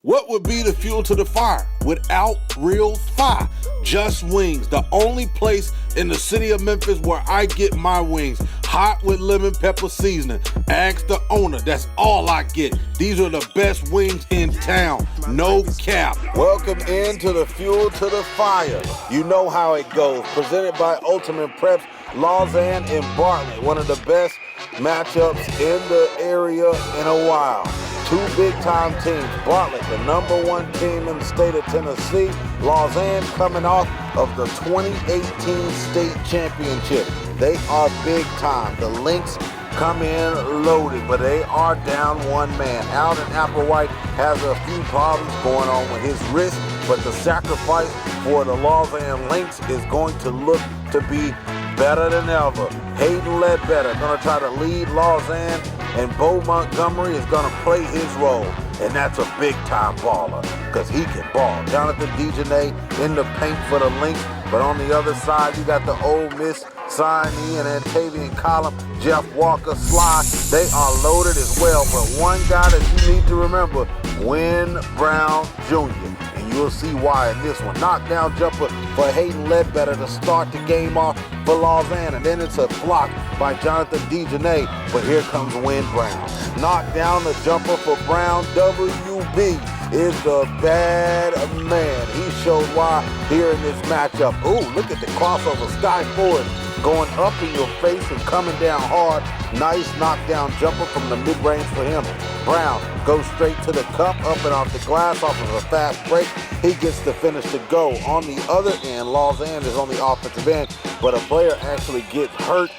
What would be the fuel to the fire without real fire? Just Wings, the only place in the city of Memphis where I get my wings. Hot with lemon pepper seasoning. Ask the owner, that's all I get. These are the best wings in town, no cap. Welcome into the fuel to the fire. You know how it goes. Presented by Ultimate Preps, Lausanne and Bartlett. One of the best matchups in the area in a while. Two big-time teams. Bartlett, the #1 team in the state of Tennessee. Lausanne coming off of the 2018 state championship. They are big-time. The Lynx come in loaded, but they are down one man. Alden Applewhite has a few problems going on with his wrist, but the sacrifice for the Lausanne Lynx is going to look to be better than ever. Hayden Ledbetter going to try to lead Lausanne, and Bo Montgomery is going to play his role. And that's a big-time baller because he can ball. Jonathan DeJournette in the paint for the Lynx, but on the other side, you got the Ole Miss signee and Antavian Column, Jeff Walker, Sly. They are loaded as well, but one guy that you need to remember, Win Brown Jr., and you'll see why in this one. Knockdown jumper for Hayden Ledbetter to start the game off for Lausanne, and then it's a block by Jonathan DeJournette, but here comes Win Brown. Knock down the jumper for Brown. WB is the bad man. He showed why here in this matchup. Ooh, look at the crossover. Sky Ford going up in your face and coming down hard. Nice knockdown jumper from the mid-range for him. Brown goes straight to the cup, up and off the glass, off of a fast break. He gets the finish to go. On the other end, Lausanne is on the offensive end, but a player actually gets hurt,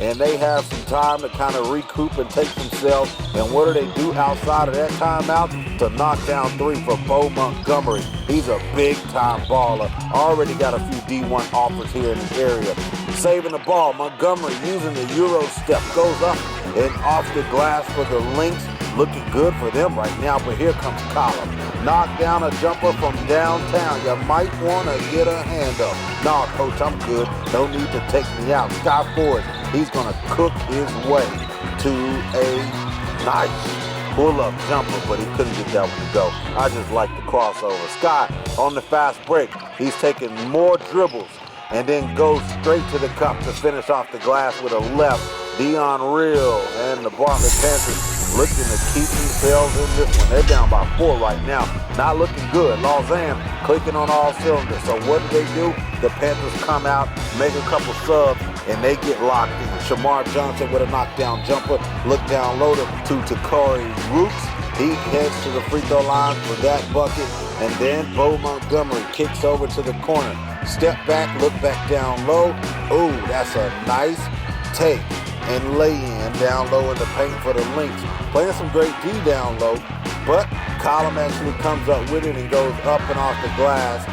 and they have some time to kind of recoup and take themselves. And what do they do outside of that timeout? To knock down three for Bo Montgomery. He's a big-time baller. Already got a few D1 offers here in the area. Saving the ball, Montgomery using the Euro step. Goes up and off the glass for the Lynx. Looking good for them right now, but here comes Column. Knock down a jumper from downtown. You might want to get a hand up. Nah, coach, I'm good. No need to take me out. Sky Ford, he's going to cook his way to a nice pull-up jumper, but he couldn't get that one to go. I just like the crossover. Sky on the fast break. He's taking more dribbles and then goes straight to the cup to finish off the glass with a left. Dion Real and the Bartlett Panthers looking to keep themselves in this one. They're down by 4 right now. Not looking good. Lausanne clicking on all cylinders. So what do? The Panthers come out, make a couple subs, and they get locked in. Shamar Johnson with a knockdown jumper. Look down low to Takari Rooks. He heads to the free throw line for that bucket. And then Bo Montgomery kicks over to the corner. Step back, look back down low. Ooh, that's a nice take and lay in down low in the paint for the Lynx. Playing some great D down low, but Column actually comes up with it and goes up and off the glass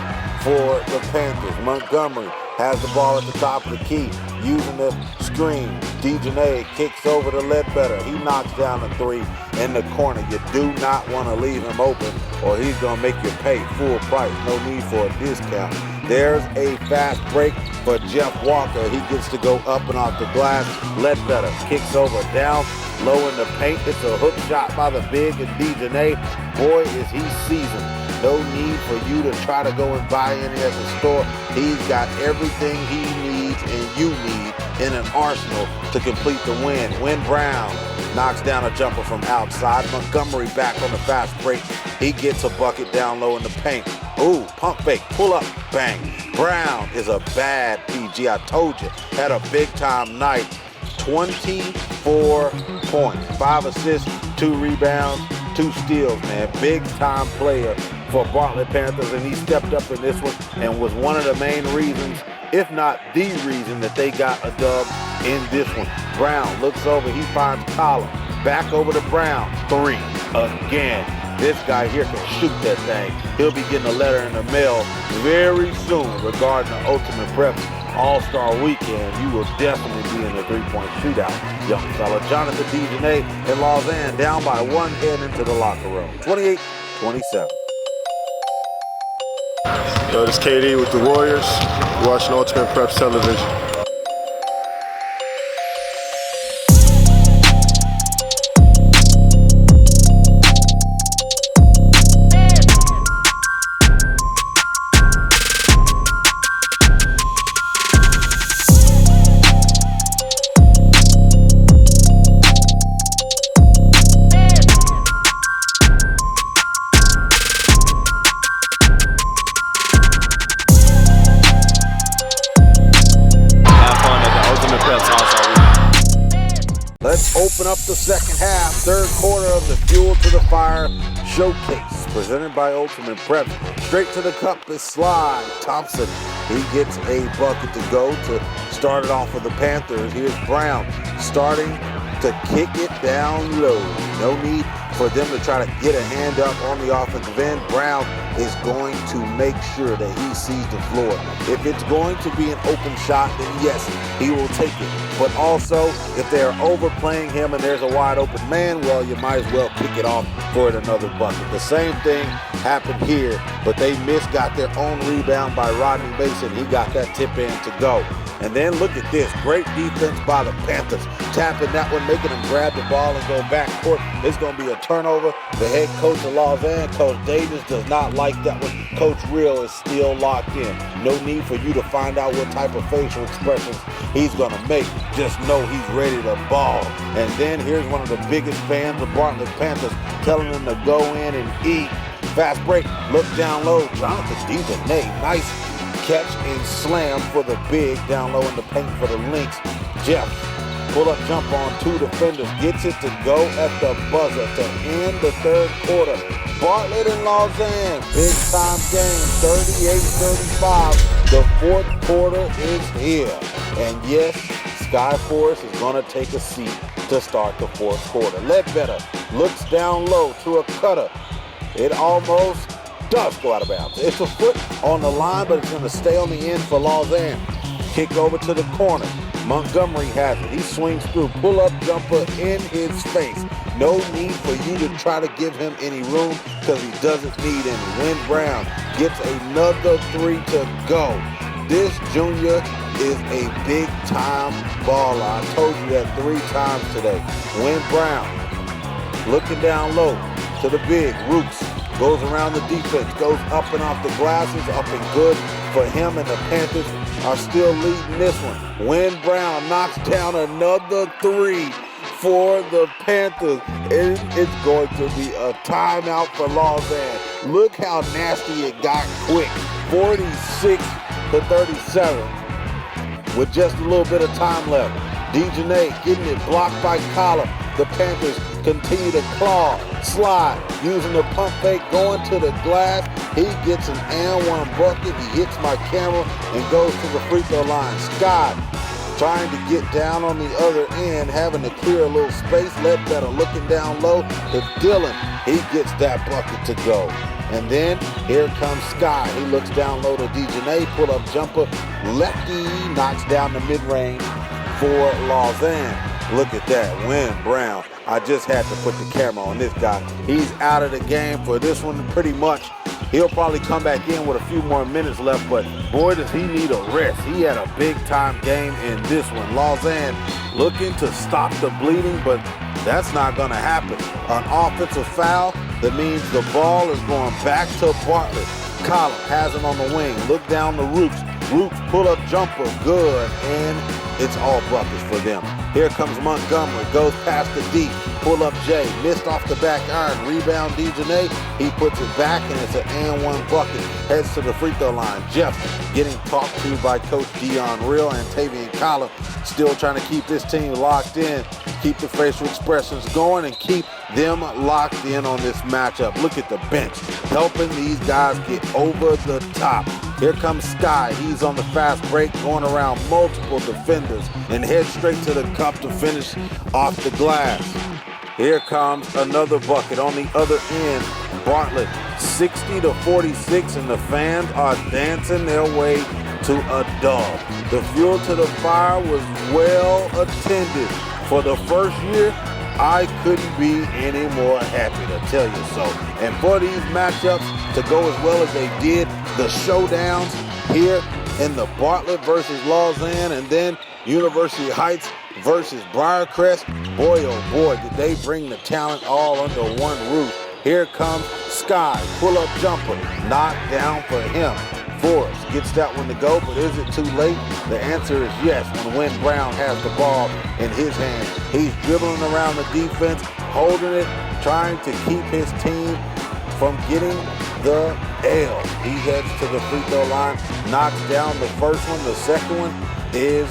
for the Panthers. Montgomery has the ball at the top of the key, using the screen. DeJournette kicks over to Ledbetter. He knocks down a three in the corner. You do not want to leave him open, or he's going to make you pay full price. No need for a discount. There's a fast break for Jeff Walker. He gets to go up and off the glass. Ledbetter kicks over down low in the paint. It's a hook shot by the big and DeJournette. Boy, is he seasoned. No need for you to try to go and buy any at the store. He's got everything he needs and you need in an arsenal to complete the win. Win Brown knocks down a jumper from outside. Montgomery back on the fast break. He gets a bucket down low in the paint. Ooh, pump fake, pull up, bang. Brown is a bad PG. I told you, had a big time night. 24 points, 5 assists, 2 rebounds, 2 steals, man. Big time player for Bartlett Panthers, and he stepped up in this one and was one of the main reasons, if not the reason, that they got a dub in this one. Brown looks over, he finds Column. Back over to Brown, 3 again. This guy here can shoot that thing. He'll be getting a letter in the mail very soon regarding the Ultimate Prep All-Star Weekend. You will definitely be in the three-point shootout, young fella. Jonathan DeJournette and Lausanne down by 1 head into the locker room. 28-27. Yo, this is KD with the Warriors. You're watching Ultimate Preps Television. open up the second half, third quarter of the Fuel to the Fire Showcase, presented by Ultimate Prep. Straight to the cup is Slide Thompson. He gets a bucket to go to start it off for the Panthers. Here's Brown starting to kick it down low. No need for them to try to get a hand up on the offensive end. Brown is going to make sure that he sees the floor. If it's going to be an open shot, then yes, he will take it. But also, if they're overplaying him and there's a wide open man, well, you might as well kick it off for another bucket. The same thing happened here, but they got their own rebound by Rodney Mason. He got that tip in to go. And then look at this, great defense by the Panthers. Tapping that one, making them grab the ball and go back court. It's going to be a turnover. The head coach of Lausanne, Coach Davis, does not like that one. Coach Real is still locked in. No need for you to find out what type of facial expressions he's going to make. Just know he's ready to ball. And then here's one of the biggest fans of Bartlett Panthers telling them to go in and eat. Fast break, look down low. Jonathan Dejanay, nice catch and slam for the big down low in the paint for the Lynx. Jeff, pull-up jump on two defenders, gets it to go at the buzzer to end the third quarter. Bartlett and Lausanne, big-time game, 38-35. The fourth quarter is here. And yes, Sky Forest is going to take a seat to start the fourth quarter. Ledbetter looks down low to a cutter. It almost does go out of bounds. It's a foot on the line, but it's going to stay on the end for Lausanne. Kick over to the corner. Montgomery has it. He swings through. Pull-up jumper in his face. No need for you to try to give him any room because he doesn't need any. Win Brown gets another three to go. This junior is a big-time baller. I told you that 3 times today. Win Brown looking down low to the big. Rooks goes around the defense, goes up and off the glasses, up and good for him, and the Panthers are still leading this one. Win Brown knocks down another 3 for the Panthers. It's going to be a timeout for Lausanne. Look how nasty it got quick. 46-37 with just a little bit of time left. Dejanay getting it blocked by Collar. The Panthers continue to claw, slide, using the pump fake, going to the glass. He gets an and one bucket. He hits my camera and goes to the free throw line. Scott trying to get down on the other end, having to clear a little space. Ledbetter looking down low to Dylan. He gets that bucket to go. And then here comes Sky. He looks down low to Dejanay, pull-up jumper. Lefty knocks down the mid-range for Lausanne. Look at that, Win Brown. I just had to put the camera on this guy. He's out of the game for this one pretty much. He'll probably come back in with a few more minutes left, but boy, does he need a rest. He had a big-time game in this one. Lausanne looking to stop the bleeding, but that's not going to happen. An offensive foul, that means the ball is going back to Bartlett. Collin has him on the wing. Look down the Rooks. Rooks pull-up jumper, good, and it's all buckets for them. Here comes Montgomery, goes past the D, pull-up J, missed off the back iron, rebound Dejanay, he puts it back, and it's an and one bucket, heads to the free throw line. Jeff getting talked to by Coach Dion Real and Tavian Collin, still trying to keep this team locked in, keep the facial expressions going, and keep them locked in on this matchup. Look at the bench, helping these guys get over the top. Here comes Sky. He's on the fast break, going around multiple defenders and heads straight to the cup to finish off the glass. Here comes another bucket on the other end. Bartlett, 60-46, and the fans are dancing their way to a dub. The Fuel to the Fire was well attended. For the first year, I couldn't be any more happy to tell you so. And for these matchups to go as well as they did, the showdowns here in the Bartlett versus Lausanne and then University Heights versus Briarcrest, boy oh boy, did they bring the talent all under one roof. Here comes Sky, pull-up jumper, knocked down for him. Forrest gets that one to go, but is it too late? The answer is yes when Win Brown has the ball in his hand. He's dribbling around the defense, holding it, trying to keep his team from getting the L. He heads to the free throw line, knocks down the first one. The second one is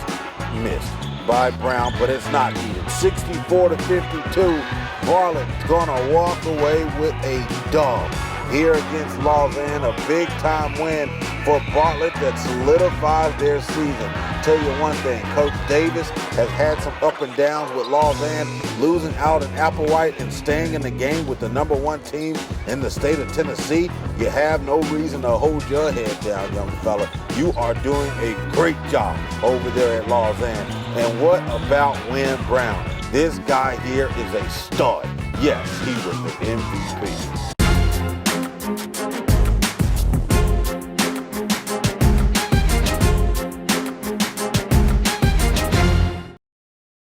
missed by Brown, but it's not needed. 64-52. Bartlett's gonna walk away with a dub here against Lausanne, a big-time win for Bartlett that solidifies their season. Tell you one thing, Coach Davis has had some up and downs with Lausanne, losing out in Applewhite and staying in the game with the #1 team in the state of Tennessee. You have no reason to hold your head down, young fella. You are doing a great job over there at Lausanne. And what about Wynn Brown? This guy here is a stud. Yes, he was the MVP.